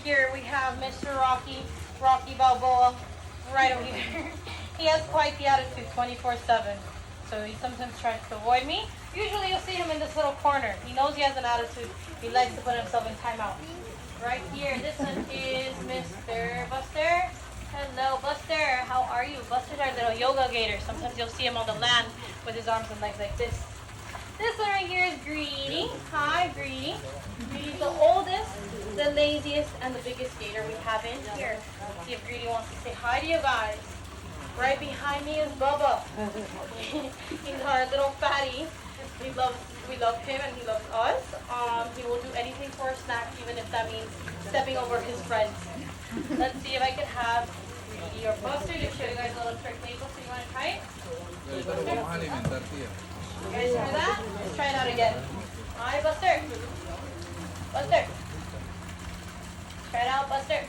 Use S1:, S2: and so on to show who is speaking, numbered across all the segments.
S1: Here we have Mr. Rocky Balboa, right over here. He has quite the attitude 24/7. So he sometimes tries to avoid me. Usually you'll see him in this little corner. He knows he has an attitude. He likes to put himself in timeout. Right here, this one is Mr. Buster. Hello, Buster. How are you? Buster's our little yoga gator. Sometimes you'll see him on the land with his arms and legs like this. This one right here is Greedy. Hi, Greedy. Greedy's the oldest, the laziest, and the biggest gator we have in here. Let's see if Greedy wants to say hi to you guys. Right behind me is Bubba. He's our little fatty. We love him and he loves us. He will do anything for a snack, even if that means stepping over his friends. Let's see if I can have Greedy or Buster to show you guys a little trick. Maple, so you want to try it? You guys hear that? Let's try it out again. Hi, Buster. Buster. Try it out, Buster.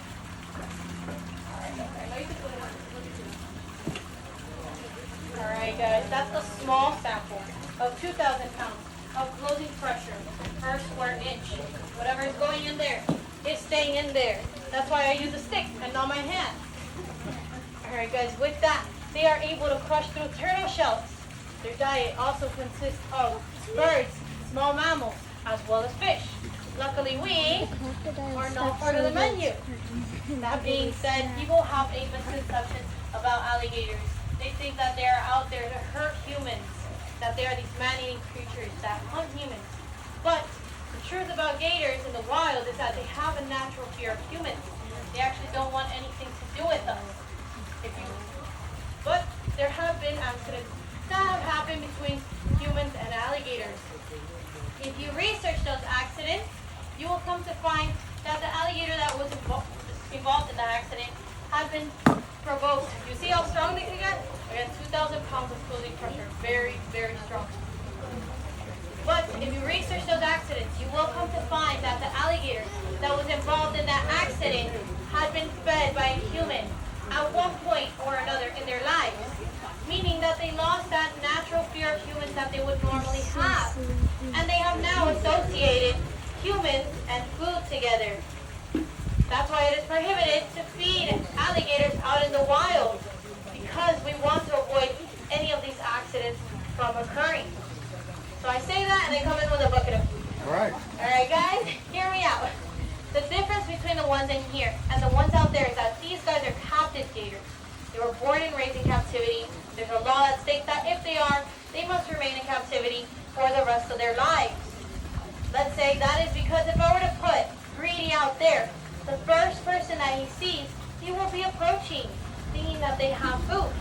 S1: Alright guys, that's the small sample of 2,000 pounds of closing pressure per square inch. Whatever is going in there is staying in there. That's why I use a stick and not my hand. Alright guys, with that, they are able to crush through turtle shells. Their diet also consists of birds, small mammals, as well as fish. Luckily, we are not part of the menu. That being said, people have a misconception about alligators. They think that they are out there to hurt humans, that they are these man-eating creatures that hunt humans. But the truth about gators in the wild is that they have a natural fear of humans. They actually don't want anything to do with us. But there have been accidents that have happened between humans and alligators. If you research those accidents, you will come to find that the alligator that was involved in that accident had been provoked. You see how strong they can get? Again, 2,000 pounds of closing pressure. Very, very strong. But if you research those accidents, you will come to find that the alligator that was involved in that accident had been fed by a human at one point or another in their lives. Meaning that they lost that natural fear of humans that they would normally have. And they have now associated humans and food together. That's why it is prohibited to feed alligators out in the wild, because we want to avoid any of these accidents from occurring. So I say that and I come in with a bucket of food. Alright guys, hear me out. The difference between the ones in here and the ones out there is that these guys are captive gators. They were born and raised in captivity. There's a law that states that if they are, they must remain in captivity for the rest of their lives. Let's say that is because if I were to put Greedy out there, the first person that he sees, he will be approaching, thinking that they have food.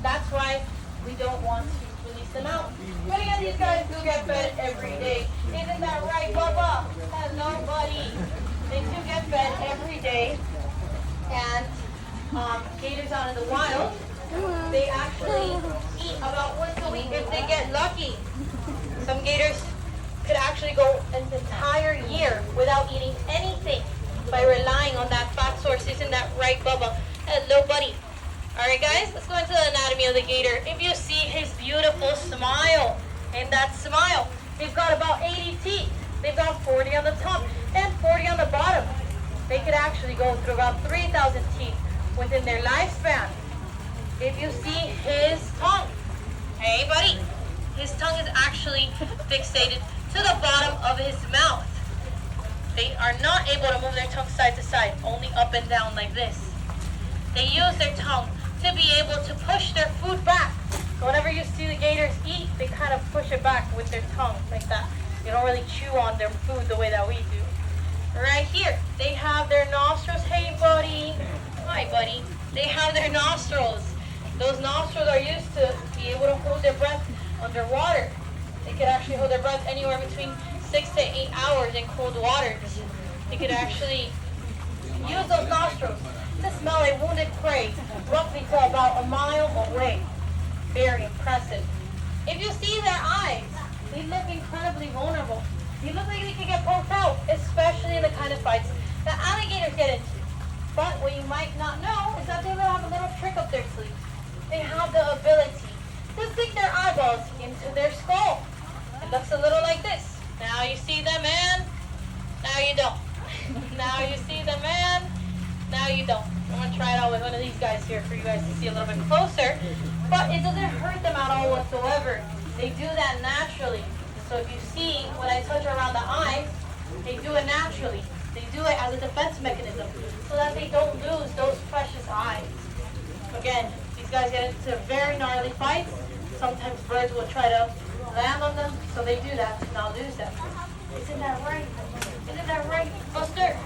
S1: That's why we don't want to release them out. But again, these guys do get fed every day. Isn't that right, Bubba? Hello, buddy. They do get fed every day. And gators out in the wild, they actually eat about once a week if they get lucky. Some gators could actually go an entire year without eating anything by relying on that fat source. Isn't that right, Bubba? Hello, buddy. Alright guys, let's go into the anatomy of the gator. If you see his beautiful smile, and that smile, they've got about 80 teeth. They've got 40 on the top and 40 on the bottom. They could actually go through about 3,000 teeth within their lifespan. If you see his tongue, hey buddy, his tongue is actually fixated to the bottom of his mouth. They are not able to move their tongue side to side, only up and down like this. They use their tongue to be able to push their food back. So whenever you see the gators eat, they kind of push it back with their tongue like that. They don't really chew on their food the way that we do. Right here, they have their nostrils. Hey buddy. Hi buddy. They have their nostrils. Those nostrils are used to be able to hold their breath underwater. They could actually hold their breath anywhere between 6 to 8 hours in cold waters. They could actually use those nostrils to smell a wounded prey roughly to about a mile away. Very impressive. If you see their eyes, they look incredibly vulnerable. They look like they could get poked out, especially in the kind of fights that alligators get into. But what you might not know is that they have a little trick up their sleeve. They have the ability to stick their eyeballs into their skull. It looks a little like this. Now you see them, and now you don't. Now you see the man. Now you don't. I'm going to try it out with one of these guys here for you guys to see a little bit closer. But it doesn't hurt them at all whatsoever. They do that naturally. So if you see when I touch around the eyes, they do it naturally. They do it as a defense mechanism so that they don't lose those precious eyes. Again, these guys get into very gnarly fights. Sometimes birds will try to land on them, so they do that to not lose them. Isn't that right? Isn't that right, Buster?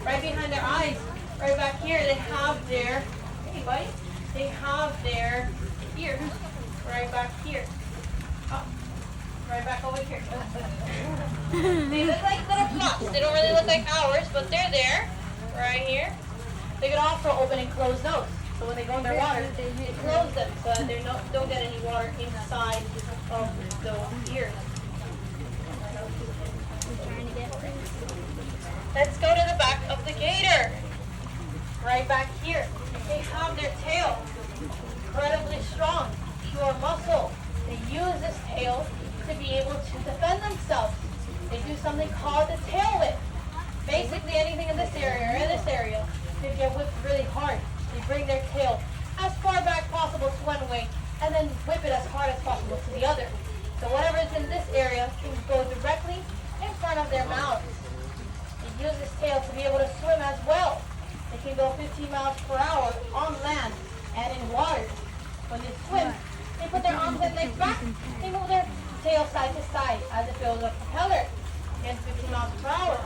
S1: Right behind their eyes, right back here, they have their, hey buddy, they have their ears right back here. Oh, right back over here. They look like little plots. They don't really look like ours, but they're there, right here. They can also open and close those. So when they go underwater, they close them so that they don't get any water inside of the ears. Let's go to the back of the gator. Right back here. They have their tail. Incredibly strong, pure muscle. They use this tail to be able to defend themselves. They do something called the tail whip. Basically anything in this area or in this area, they get whipped really hard. They bring their tail as far back possible to one way and then whip it as hard as possible to the other. So whatever is in this area can go directly in front of their mouths. They use this tail to be able to swim as well. They can go 15 miles per hour on land and in water. When they swim, they put their arms and legs back. They move their tail side to side as if it was a propeller. Again, 15 miles per hour.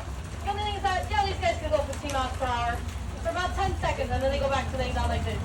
S1: The only thing is that, these guys can go 15 miles per hour for about 10 seconds and then they go back to laying down like this.